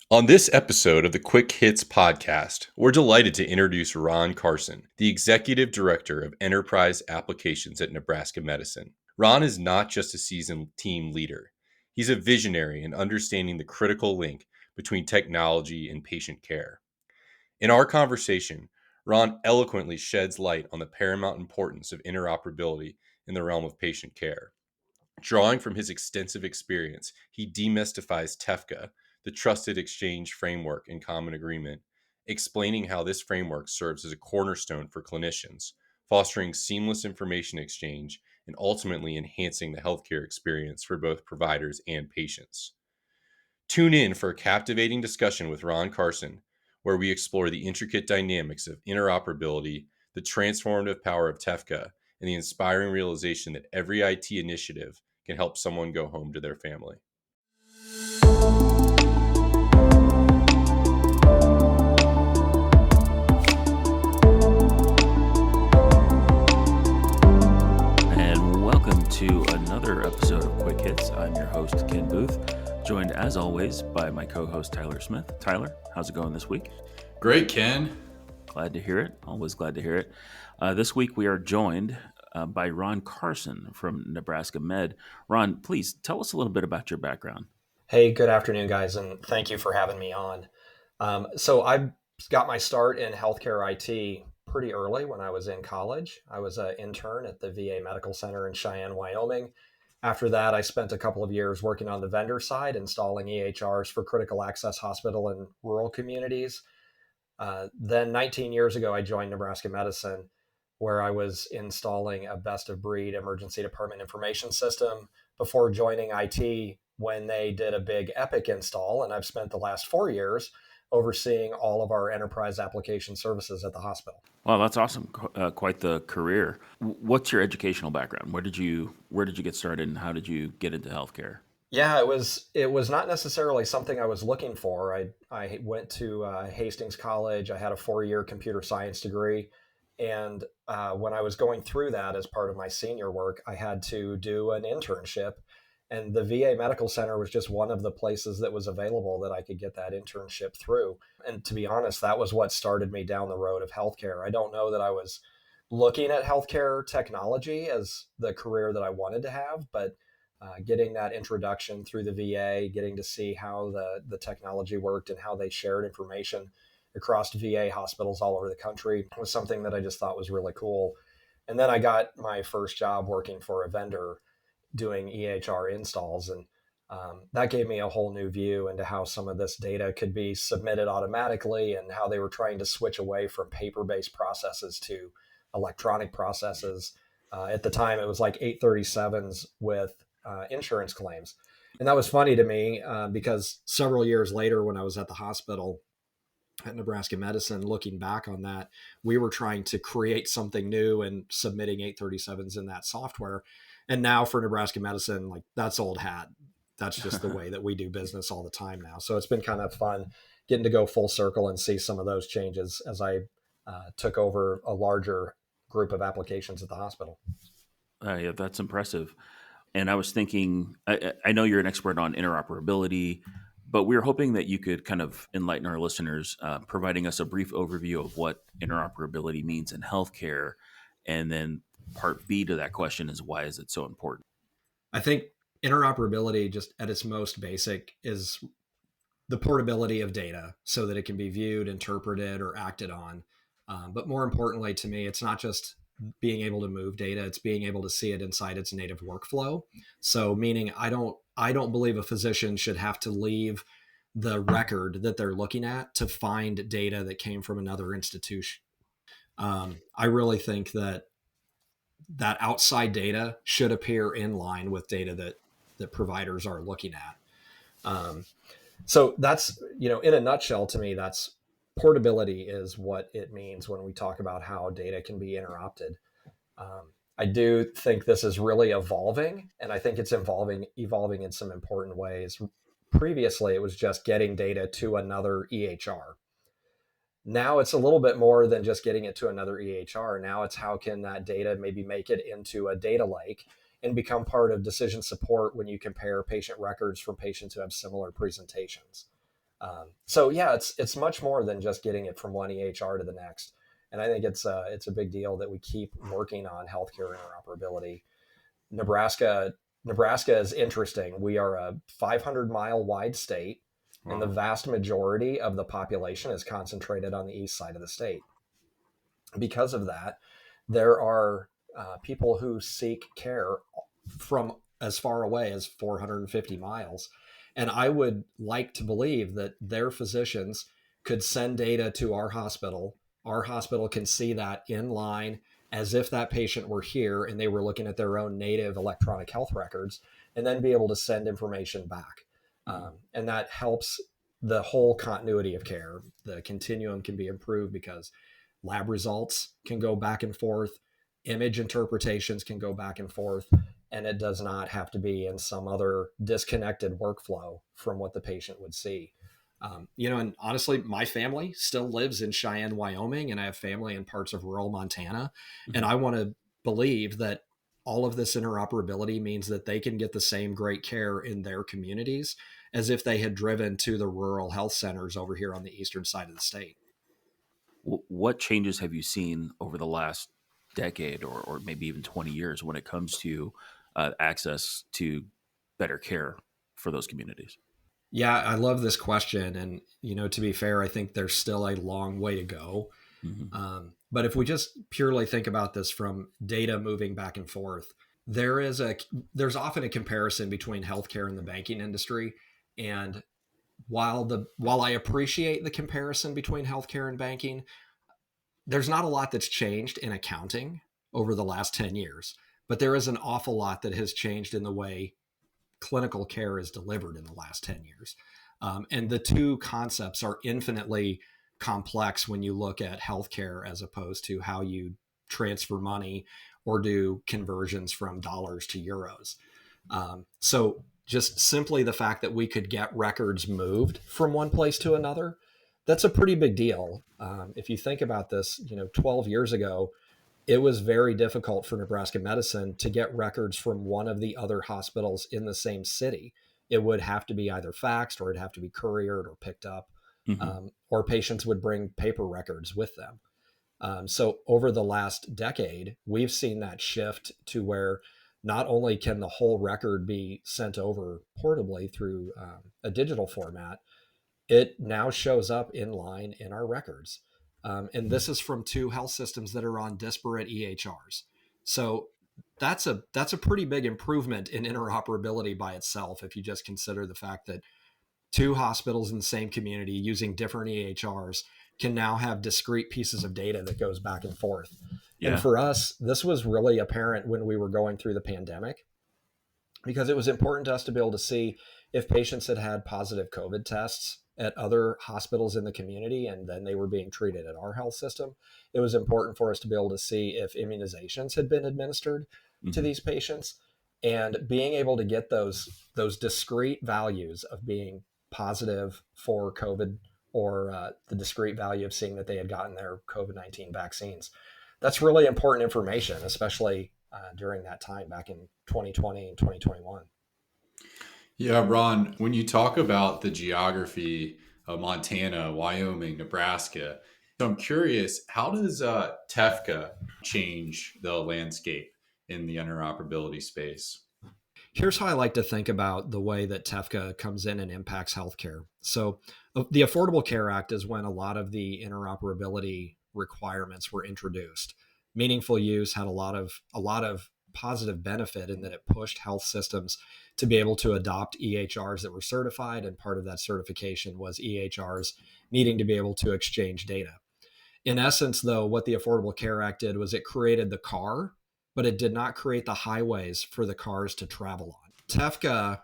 On this episode of the Quick Hits podcast, we're delighted to introduce Ron Carson, the Executive Director of Enterprise Applications at Nebraska Medicine. Ron is not just a seasoned team leader. He's a visionary in understanding the critical link between technology and patient care. In our conversation, Ron eloquently sheds light on the paramount importance of interoperability in the realm of patient care. Drawing from his extensive experience, he demystifies TEFCA, the Trusted Exchange Framework and Common Agreement, explaining how this framework serves as a cornerstone for clinicians, fostering seamless information exchange and ultimately enhancing the healthcare experience for both providers and patients. Tune in for a captivating discussion with Ron Carson, where we explore the intricate dynamics of interoperability, the transformative power of TEFCA, and the inspiring realization that every IT initiative can help someone go home to their family. And welcome to another episode of Quick Hits. I'm your host, Ken Booth, joined as always by my co-host, Tyler Smith. Tyler, how's it going this week? Great, Ken. Glad to hear it. Always glad to hear it. This week we are joined by Ron Carson from Nebraska Med. Ron, please tell us a little bit about your background. Hey, good afternoon, guys, and thank you for having me on. So I got my start in healthcare IT pretty early when I was in college. I was an intern at the VA Medical Center in Cheyenne, Wyoming. After that, I spent a couple of years working on the vendor side, installing EHRs for critical access hospital and rural communities. Then 19 years ago, I joined Nebraska Medicine, where I was installing a best of breed emergency department information system before joining IT when they did a big Epic install. And I've spent the last 4 years overseeing all of our enterprise application services at the hospital. Wow, that's awesome. Quite the career. What's your educational background? Where did you get started and how did you get into healthcare? Yeah, it was not necessarily something I was looking for. I went to Hastings College. I had a 4-year computer science degree. And when I was going through that as part of my senior work, I had to do an internship. And the VA Medical Center was just one of the places that was available that I could get that internship through. And to be honest, that was what started me down the road of healthcare. I don't know that I was looking at healthcare technology as the career that I wanted to have, but getting that introduction through the VA, getting to see how the technology worked and how they shared information across VA hospitals all over the country was something that I just thought was really cool. And then I got my first job working for a vendor doing EHR installs. And that gave me a whole new view into how some of this data could be submitted automatically and how they were trying to switch away from paper-based processes to electronic processes. At the time, it was like 837s with insurance claims. And that was funny to me because several years later, when I was at the hospital at Nebraska Medicine, looking back on that, we were trying to create something new and submitting 837s in that software. And now for Nebraska Medicine, like that's old hat. That's just the way that we do business all the time now. So it's been kind of fun getting to go full circle and see some of those changes as I took over a larger group of applications at the hospital. Yeah, that's impressive. And I was thinking, I know you're an expert on interoperability, but we were hoping that you could kind of enlighten our listeners, providing us a brief overview of what interoperability means in healthcare. And then part B to that question is, why is it so important? I think interoperability, just at its most basic, is the portability of data so that it can be viewed, interpreted, or acted on. But more importantly to me, it's not just being able to move data, it's being able to see it inside its native workflow. So meaning I don't believe a physician should have to leave the record that they're looking at to find data that came from another institution. I really think that outside data should appear in line with data that providers are looking at. So that's, in a nutshell, to me, that's portability is what it means when we talk about how data can be interopted. I do think this is really evolving, and I think it's evolving in some important ways. Previously, it was just getting data to another EHR. Now it's a little bit more than just getting it to another EHR. Now it's how can that data maybe make it into a data lake and become part of decision support when you compare patient records from patients who have similar presentations. So yeah, it's much more than just getting it from one EHR to the next. And I think it's a big deal that we keep working on healthcare interoperability. Nebraska Nebraska is interesting. We are a 500-mile wide state, and the Wow. vast majority of the population is concentrated on the east side of the state. Because of that, there are people who seek care from as far away as 450 miles. And I would like to believe that their physicians could send data to our hospital. Our hospital can see that in line as if that patient were here and they were looking at their own native electronic health records, and then be able to send information back. And that helps the whole continuity of care. The continuum can be improved because lab results can go back and forth, image interpretations can go back and forth, and it does not have to be in some other disconnected workflow from what the patient would see. And honestly, my family still lives in Cheyenne, Wyoming, and I have family in parts of rural Montana. And I want to believe that all of this interoperability means that they can get the same great care in their communities as if they had driven to the rural health centers over here on the eastern side of the state. What changes have you seen over the last decade or maybe even 20 years when it comes to access to better care for those communities? Yeah, I love this question. And, to be fair, I think there's still a long way to go. Mm-hmm. But if we just purely think about this from data moving back and forth, there's often a comparison between healthcare and the banking industry. And while I appreciate the comparison between healthcare and banking, there's not a lot that's changed in accounting over the last 10 years, but there is an awful lot that has changed in the way clinical care is delivered in the last 10 years. And the two concepts are infinitely complex when you look at healthcare as opposed to how you transfer money or do conversions from dollars to euros. So just simply the fact that we could get records moved from one place to another, that's a pretty big deal. If you think about this, 12 years ago, it was very difficult for Nebraska Medicine to get records from one of the other hospitals in the same city. It would have to be either faxed or it'd have to be couriered or picked up, Mm-hmm. or patients would bring paper records with them. So over the last decade, we've seen that shift to where not only can the whole record be sent over portably through a digital format, it now shows up in line in our records. And this is from two health systems that are on disparate EHRs. So that's a pretty big improvement in interoperability by itself if you just consider the fact that two hospitals in the same community using different EHRs can now have discrete pieces of data that goes back and forth. And Yeah. for us, this was really apparent when we were going through the pandemic, because it was important to us to be able to see if patients had had positive COVID tests at other hospitals in the community and then they were being treated at our health system. It was important for us to be able to see if immunizations had been administered to Mm-hmm. these patients, and being able to get those discrete values of being positive for COVID, or the discrete value of seeing that they had gotten their COVID-19 vaccines. That's really important information, especially during that time back in 2020 and 2021. Yeah, Ron, when you talk about the geography of Montana, Wyoming, Nebraska, so I'm curious, how does TEFCA change the landscape in the interoperability space? Here's how I like to think about the way that TEFCA comes in and impacts healthcare. So, the Affordable Care Act is when a lot of the interoperability requirements were introduced. Meaningful use had a lot of positive benefit in that it pushed health systems to be able to adopt EHRs that were certified, and part of that certification was EHRs needing to be able to exchange data. In essence, though, what the Affordable Care Act did was it created the car, but it did not create the highways for the cars to travel on. TEFCA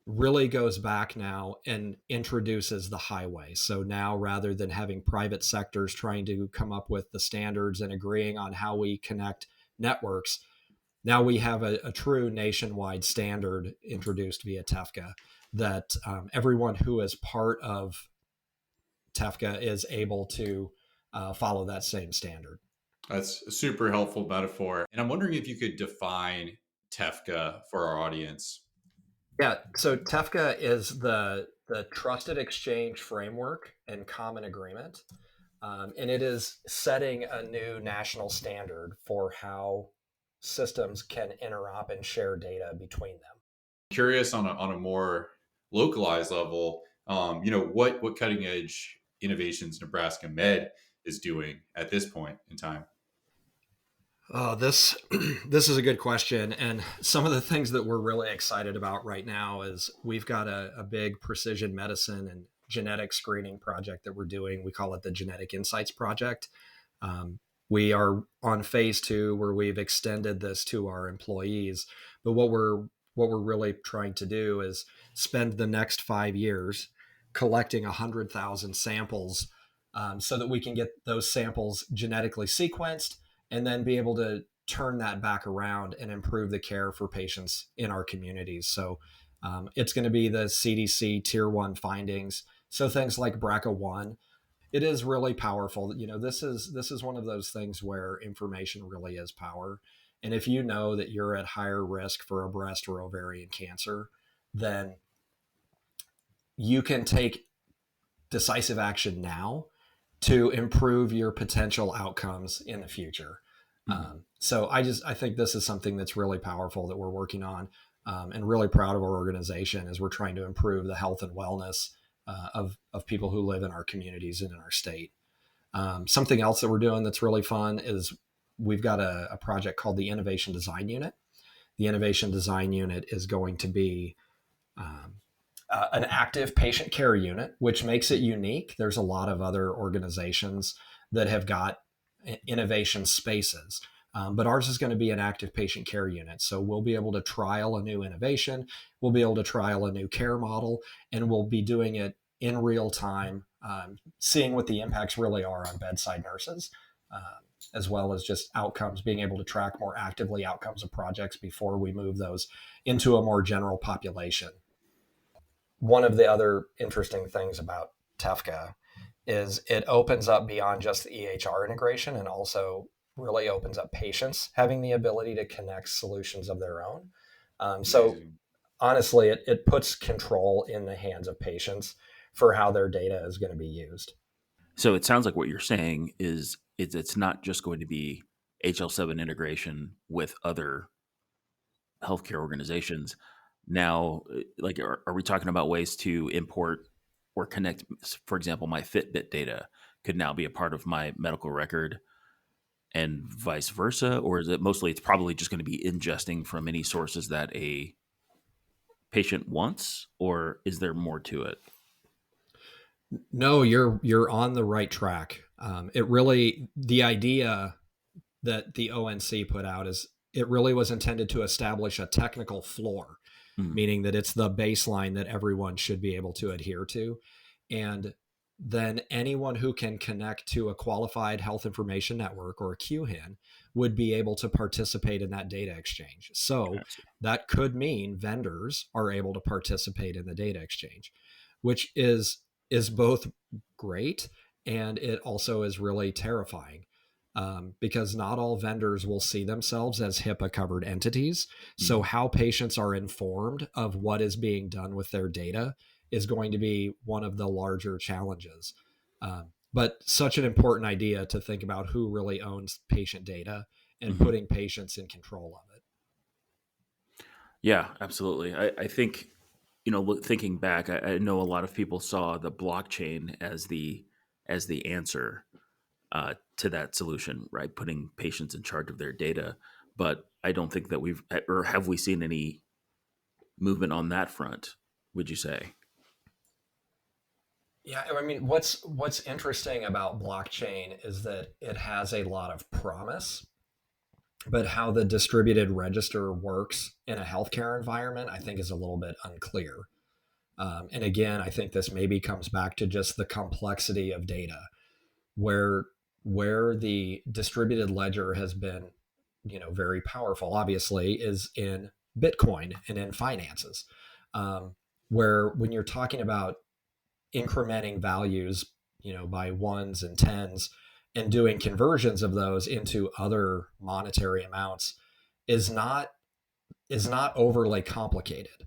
really goes back now and introduces the highway. So now, rather than having private sectors trying to come up with the standards and agreeing on how we connect networks, now we have a true nationwide standard introduced via TEFCA that everyone who is part of TEFCA is able to follow that same standard. That's a super helpful metaphor. And I'm wondering if you could define TEFCA for our audience. Yeah, so TEFCA is the trusted exchange framework and common agreement, and it is setting a new national standard for how systems can interop and share data between them. Curious on a more localized level, what cutting edge innovations Nebraska Med is doing at this point in time. Oh, this this is a good question, and some of the things that we're really excited about right now is we've got a big precision medicine and genetic screening project that we're doing. We call it the Genetic Insights Project. Um, we are on phase two where we've extended this to our employees, but what we're really trying to do is spend the next 5 years collecting 100,000 samples, so that we can get those samples genetically sequenced and then be able to turn that back around and improve the care for patients in our communities. So it's going to be the CDC tier one findings. So things like BRCA1, it is really powerful. This is one of those things where information really is power. And if you know that you're at higher risk for a breast or ovarian cancer, then you can take decisive action now to improve your potential outcomes in the future. So I think this is something that's really powerful that we're working on, and really proud of our organization as we're trying to improve the health and wellness of people who live in our communities and in our state. Something else that we're doing that's really fun is we've got a project called the Innovation Design Unit. The Innovation Design Unit is going to be an active patient care unit, which makes it unique. There's a lot of other organizations that have got innovation spaces, but ours is going to be an active patient care unit. So we'll be able to trial a new innovation, we'll be able to trial a new care model, and we'll be doing it in real time, seeing what the impacts really are on bedside nurses, as well as just outcomes, being able to track more actively outcomes of projects before we move those into a more general population. One of the other interesting things about TEFCA is it opens up beyond just the EHR integration and also really opens up patients having the ability to connect solutions of their own. So honestly, it puts control in the hands of patients for how their data is going to be used. So it sounds like what you're saying is it's not just going to be HL7 integration with other healthcare organizations. Now, like, are we talking about ways to import or connect, for example, my Fitbit data could now be a part of my medical record and vice versa? Or is it mostly, it's probably just going to be ingesting from any sources that a patient wants, or is there more to it? No, you're on the right track. The idea that the ONC put out is it really was intended to establish a technical floor, meaning that it's the baseline that everyone should be able to adhere to. And then anyone who can connect to a qualified health information network or a QHIN would be able to participate in that data exchange. So that could mean vendors are able to participate in the data exchange, which is both great and it also is really terrifying. Because not all vendors will see themselves as HIPAA covered entities. So how patients are informed of what is being done with their data is going to be one of the larger challenges. But such an important idea to think about who really owns patient data and putting patients in control of it. Yeah, absolutely. I think, thinking back, I know a lot of people saw the blockchain as the answer to that solution, right? Putting patients in charge of their data. But I don't think that have we seen any movement on that front, would you say? Yeah, I mean, what's interesting about blockchain is that it has a lot of promise, but how the distributed register works in a healthcare environment, I think, is a little bit unclear. And again, I think this maybe comes back to just the complexity of data, where the distributed ledger has been, very powerful. Obviously, is in Bitcoin and in finances, where when you're talking about incrementing values, by ones and tens, and doing conversions of those into other monetary amounts is not overly complicated.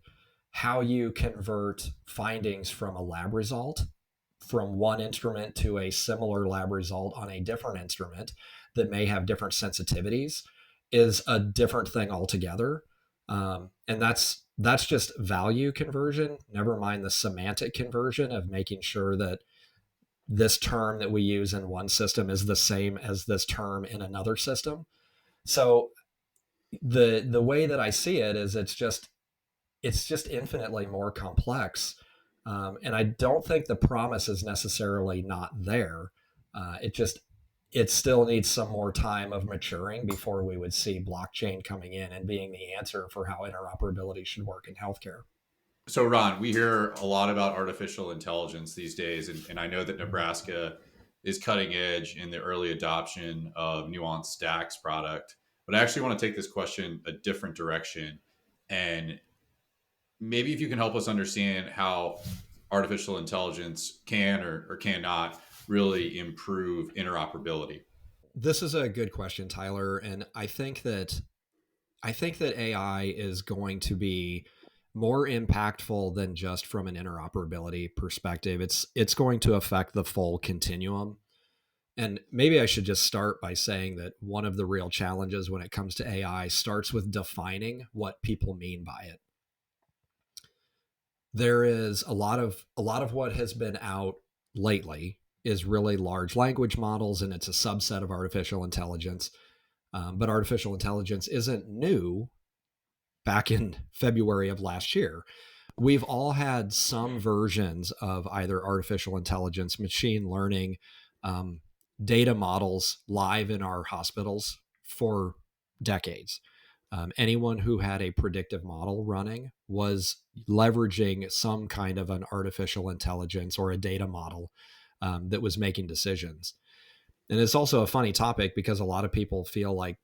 how you convert findings from a lab result from one instrument to a similar lab result on a different instrument that may have different sensitivities is a different thing altogether. And that's just value conversion, never mind the semantic conversion of making sure that this term that we use in one system is the same as this term in another system. So the way that I see it is it's just infinitely more complex. And I don't think the promise is necessarily not there. It still needs some more time of maturing before we would see blockchain coming in and being the answer for how interoperability should work in healthcare. So, Ron, we hear a lot about artificial intelligence these days, and I know that Nebraska is cutting edge in the early adoption of Nuance Stacks product. But I actually want to take this question a different direction, and maybe if you can help us understand how artificial intelligence can or cannot really improve interoperability. This is a good question, Tyler, and I think that AI is going to be more impactful than just from an interoperability perspective. It's going to affect the full continuum. And maybe I should just start by saying that one of the real challenges when it comes to AI starts with defining what people mean by it. There is a lot of what has been out lately is really large language models, and it's a subset of artificial intelligence. But artificial intelligence isn't new. Back in February of last year, we've all had some versions of either artificial intelligence, machine learning, um, data models live in our hospitals for decades. Anyone who had a predictive model running was leveraging some kind of an artificial intelligence or a data model that was making decisions. And it's also a funny topic because a lot of people feel like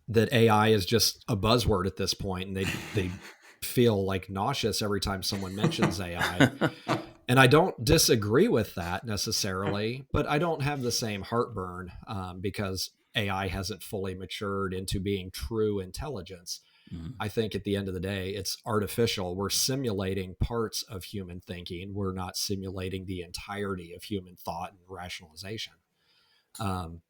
that AI is just a buzzword at this point, and they feel like nauseous every time someone mentions AI. And I don't disagree with that necessarily, but I don't have the same heartburn because AI hasn't fully matured into being true intelligence. Mhm. I think at the end of the day, it's artificial. We're simulating parts of human thinking. We're not simulating the entirety of human thought and rationalization. Um,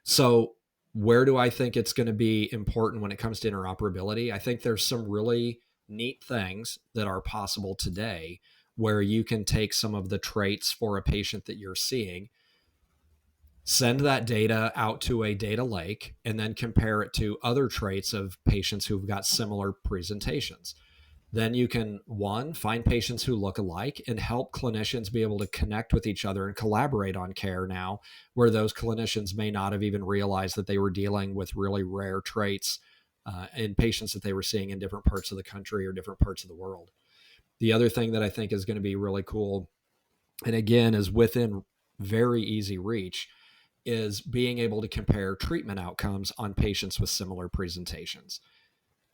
so, where do I think it's going to be important when it comes to interoperability? I think there's some really neat things that are possible today where you can take some of the traits for a patient that you're seeing, send that data out to a data lake, and then compare it to other traits of patients who've got similar presentations. Then you can, one, find patients who look alike and help clinicians be able to connect with each other and collaborate on care now, where those clinicians may not have even realized that they were dealing with really rare traits in patients that they were seeing in different parts of the country or different parts of the world. The other thing that I think is going to be really cool, and again, is within very easy reach, is being able to compare treatment outcomes on patients with similar presentations.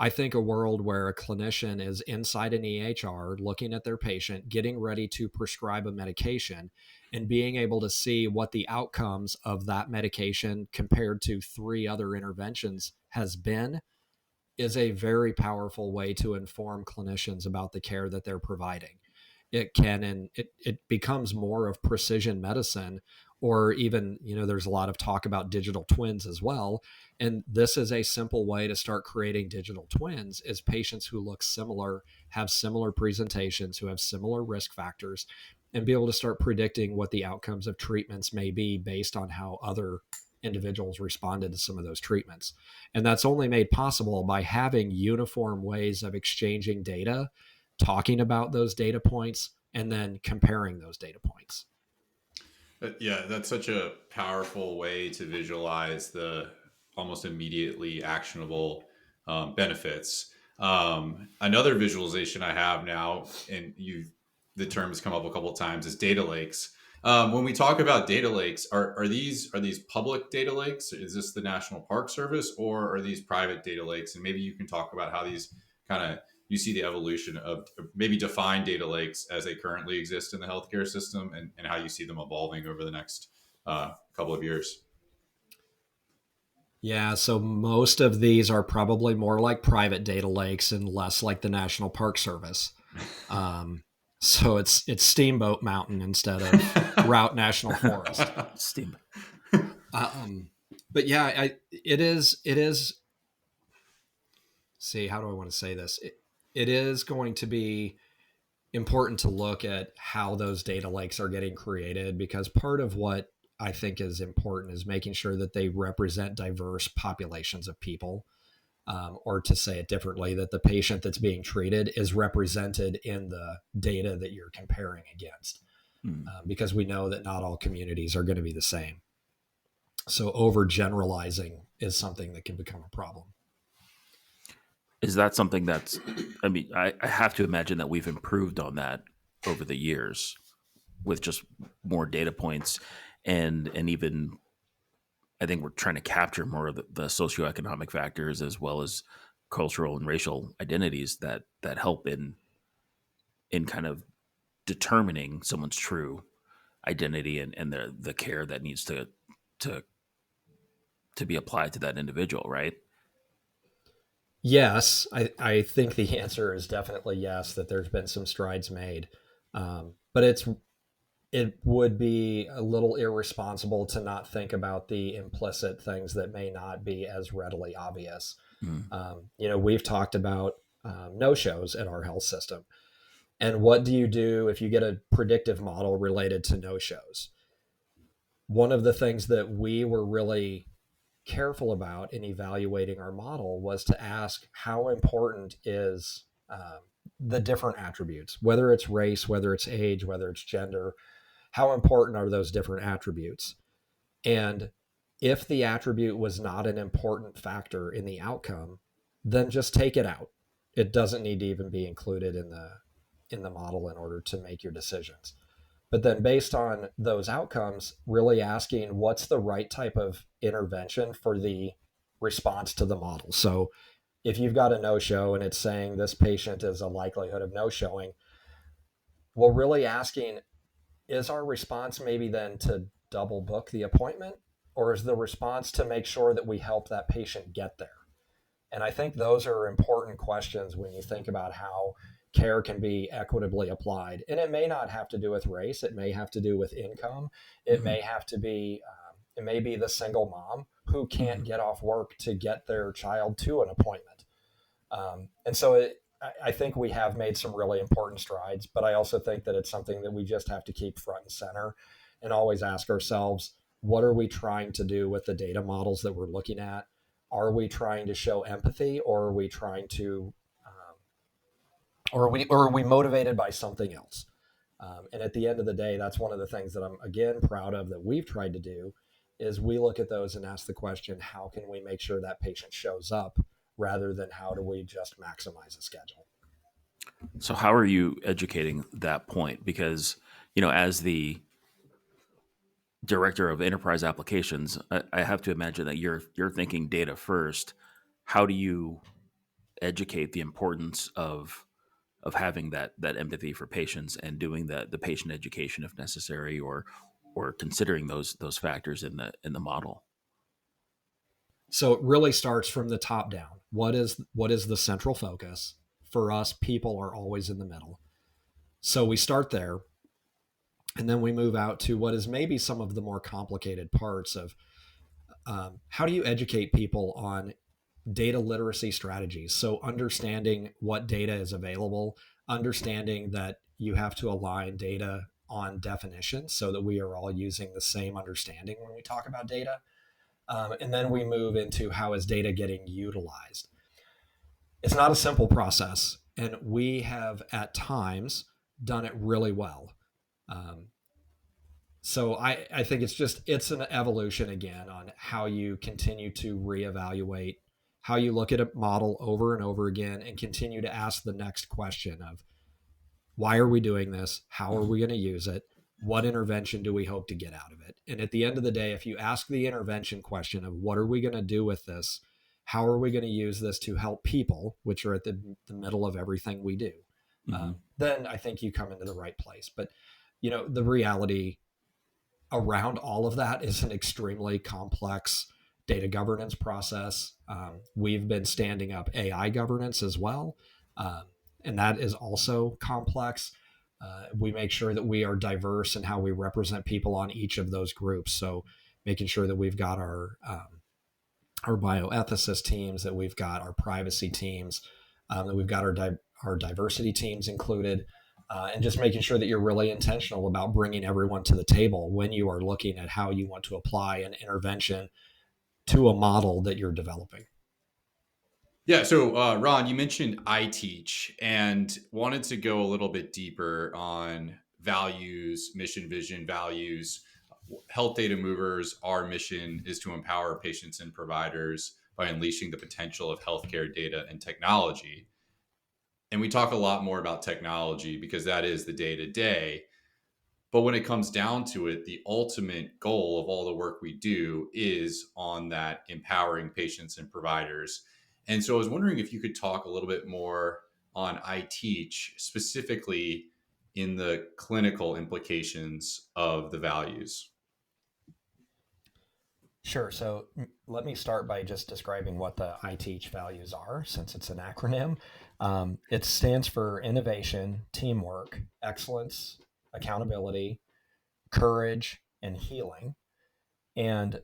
I think a world where a clinician is inside an EHR looking at their patient, getting ready to prescribe a medication, and being able to see what the outcomes of that medication compared to three other interventions has been is a very powerful way to inform clinicians about the care that they're providing. It can, and it becomes more of precision medicine, or even, there's a lot of talk about digital twins as well. And this is a simple way to start creating digital twins, is patients who look similar, have similar presentations, who have similar risk factors, and be able to start predicting what the outcomes of treatments may be based on how other individuals responded to some of those treatments. And that's only made possible by having uniform ways of exchanging data, talking about those data points, and then comparing those data points. Yeah, that's such a powerful way to visualize the almost immediately actionable benefits. Another visualization I have now, and the term has come up a couple of times, is data lakes. When we talk about data lakes, are these public data lakes? Is this the National Park Service, or are these private data lakes? And maybe you can talk about how these kind of you see the evolution of maybe define data lakes as they currently exist in the healthcare system, and how you see them evolving over the next couple of years. Yeah, so most of these are probably more like private data lakes and less like the National Park Service. Um, so it's Steamboat Mountain instead of Route National Forest. Steam. Um, but yeah, it is. See, how do I want to say this? It is going to be important to look at how those data lakes are getting created, because part of what I think is important is making sure that they represent diverse populations of people. Or to say it differently, that the patient that's being treated is represented in the data that you're comparing against, because we know that not all communities are going to be the same. So overgeneralizing is something that can become a problem. Is that something that's, I mean, I have to imagine that we've improved on that over the years with just more data points and even I think we're trying to capture more of the socioeconomic factors as well as cultural and racial identities that help in kind of determining someone's true identity and the care that needs to to be applied to that individual, right? Yes, I think the answer is definitely yes, that there's been some strides made. But it would be a little irresponsible to not think about the implicit things that may not be as readily obvious. Mm. We've talked about no-shows in our health system. And what do you do if you get a predictive model related to no-shows? One of the things that we were really careful about in evaluating our model was to ask how important is the different attributes, whether it's race, whether it's age, whether it's gender, how important are those different attributes? And if the attribute was not an important factor in the outcome, then just take it out. It doesn't need to even be included in the model in order to make your decisions. But then based on those outcomes, really asking what's the right type of intervention for the response to the model. So if you've got a no-show and it's saying this patient is a likelihood of no-showing, well, really asking, is our response maybe then to double book the appointment, or is the response to make sure that we help that patient get there? And I think those are important questions when you think about how care can be equitably applied. And it may not have to do with race. It may have to do with income. It may have to be, it may be the single mom who can't get off work to get their child to an appointment. And so I think we have made some really important strides, but I also think that it's something that we just have to keep front and center and always ask ourselves, what are we trying to do with the data models that we're looking at? Are we trying to show empathy, or are we trying to, or are we motivated by something else? And at the end of the day, that's one of the things that I'm again proud of that we've tried to do is we look at those and ask the question, how can we make sure that patient shows up rather than how do we just maximize a schedule? So how are you educating that point? Because, as the director of enterprise applications, I have to imagine that you're thinking data first. How do you educate the importance of having that empathy for patients and doing the patient education if necessary, or considering those factors in the model? So it really starts from the top down. What is the central focus? For us, people are always in the middle. So we start there, and then we move out to what is maybe some of the more complicated parts of how do you educate people on data literacy strategies. So understanding what data is available, understanding that you have to align data on definitions so that we are all using the same understanding when we talk about data. And then we move into how is data getting utilized. It's not a simple process, and we have at times done it really well. Um, so I think it's an evolution again on how you continue to reevaluate, how you look at a model over and over again and continue to ask the next question of why are we doing this? How are we going to use it? What intervention do we hope to get out of it? And at the end of the day, if you ask the intervention question of what are we going to do with this? How are we going to use this to help people, which are at the middle of everything we do? Then I think you come into the right place. But, the reality around all of that is an extremely complex data governance process. We've been standing up AI governance as well. And that is also complex. We make sure that we are diverse in how we represent people on each of those groups. So making sure that we've got our bioethicist teams, that we've got our privacy teams, that we've got our diversity teams included, and just making sure that you're really intentional about bringing everyone to the table when you are looking at how you want to apply an intervention to a model that you're developing. Yeah. So, Ron, you mentioned I teach and wanted to go a little bit deeper on values, mission, vision, values. Health Data Movers, our mission is to empower patients and providers by unleashing the potential of healthcare data and technology. And we talk a lot more about technology because that is the day to day. But when it comes down to it, the ultimate goal of all the work we do is on that empowering patients and providers. And so I was wondering if you could talk a little bit more on I Teach, specifically in the clinical implications of the values. Sure. So let me start by just describing what the I Teach values are, since it's an acronym. It stands for innovation, teamwork, excellence, accountability, courage, and healing. And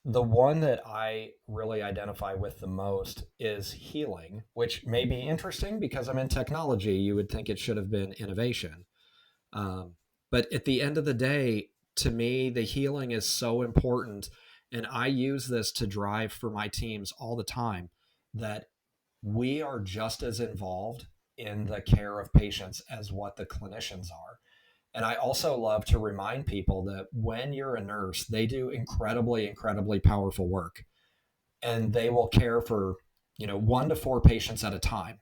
the one that I really identify with the most is healing, which may be interesting because I'm in technology. You would think it should have been innovation. But at the end of the day, to me, the healing is so important. And I use this to drive for my teams all the time, that we are just as involved in the care of patients as what the clinicians are. And I also love to remind people that when you're a nurse, they do incredibly, incredibly powerful work. And they will care for, 1 to 4 patients at a time.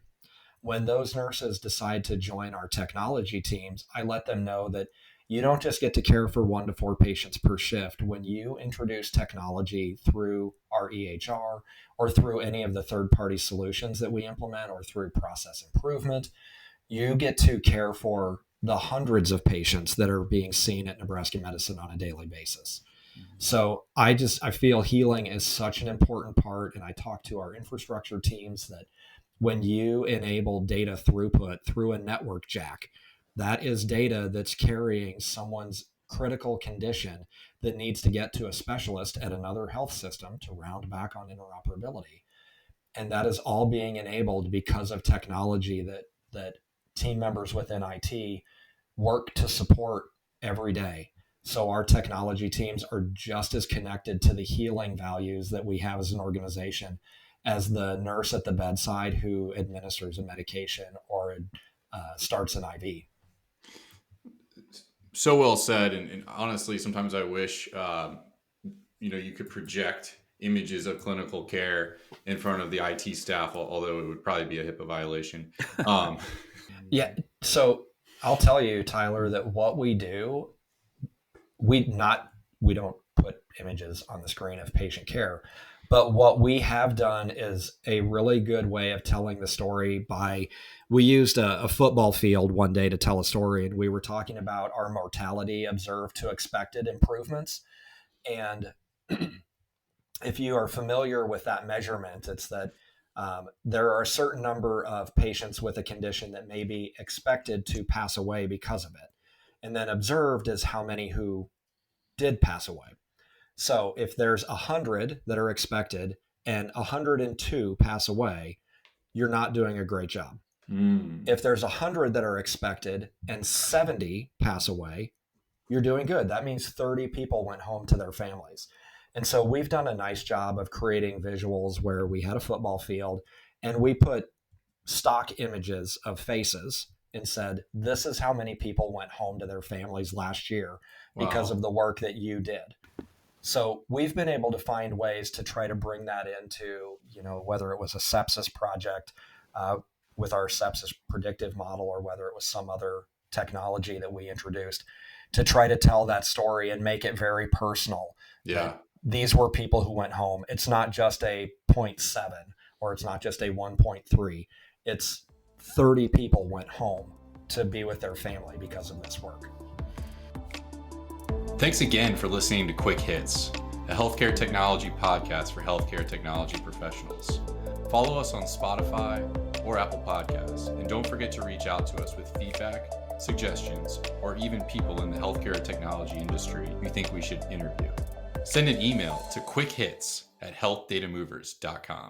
When those nurses decide to join our technology teams, I let them know that you don't just get to care for 1 to 4 patients per shift. When you introduce technology through our EHR or through any of the third-party solutions that we implement or through process improvement, you get to care for the hundreds of patients that are being seen at Nebraska Medicine on a daily basis. So I feel healing is such an important part. And I talk to our infrastructure teams that when you enable data throughput through a network jack, that is data that's carrying someone's critical condition that needs to get to a specialist at another health system to round back on interoperability. And that is all being enabled because of technology that team members within IT work to support every day. So our technology teams are just as connected to the healing values that we have as an organization as the nurse at the bedside who administers a medication or starts an IV. So well said. And honestly, sometimes I wish, you could project images of clinical care in front of the IT staff, although it would probably be a HIPAA violation. Yeah. So I'll tell you, Tyler, that what we do, we don't put images on the screen of patient care, but what we have done is a really good way of telling the story we used a football field one day to tell a story, and we were talking about our mortality observed to expected improvements. And if you are familiar with that measurement, it's that there are a certain number of patients with a condition that may be expected to pass away because of it. And then observed is how many who did pass away. So if there's 100 that are expected and 102 pass away, you're not doing a great job. If there's 100 that are expected and 70 pass away, you're doing good. That means 30 people went home to their families. And so we've done a nice job of creating visuals where we had a football field and we put stock images of faces and said, this is how many people went home to their families last year because of the work that you did. So we've been able to find ways to try to bring that into, whether it was a sepsis project with our sepsis predictive model or whether it was some other technology that we introduced to try to tell that story and make it very personal. Yeah. These were people who went home. It's not just a 0.7 or it's not just a 1.3. It's 30 people went home to be with their family because of this work. Thanks again for listening to Quick Hits. a healthcare technology podcast for healthcare technology professionals. Follow us on Spotify or Apple Podcasts, and don't forget to reach out to us with feedback, suggestions, or even people in the healthcare technology industry you think we should interview. Send an email to QuickHITs@healthdatamovers.com.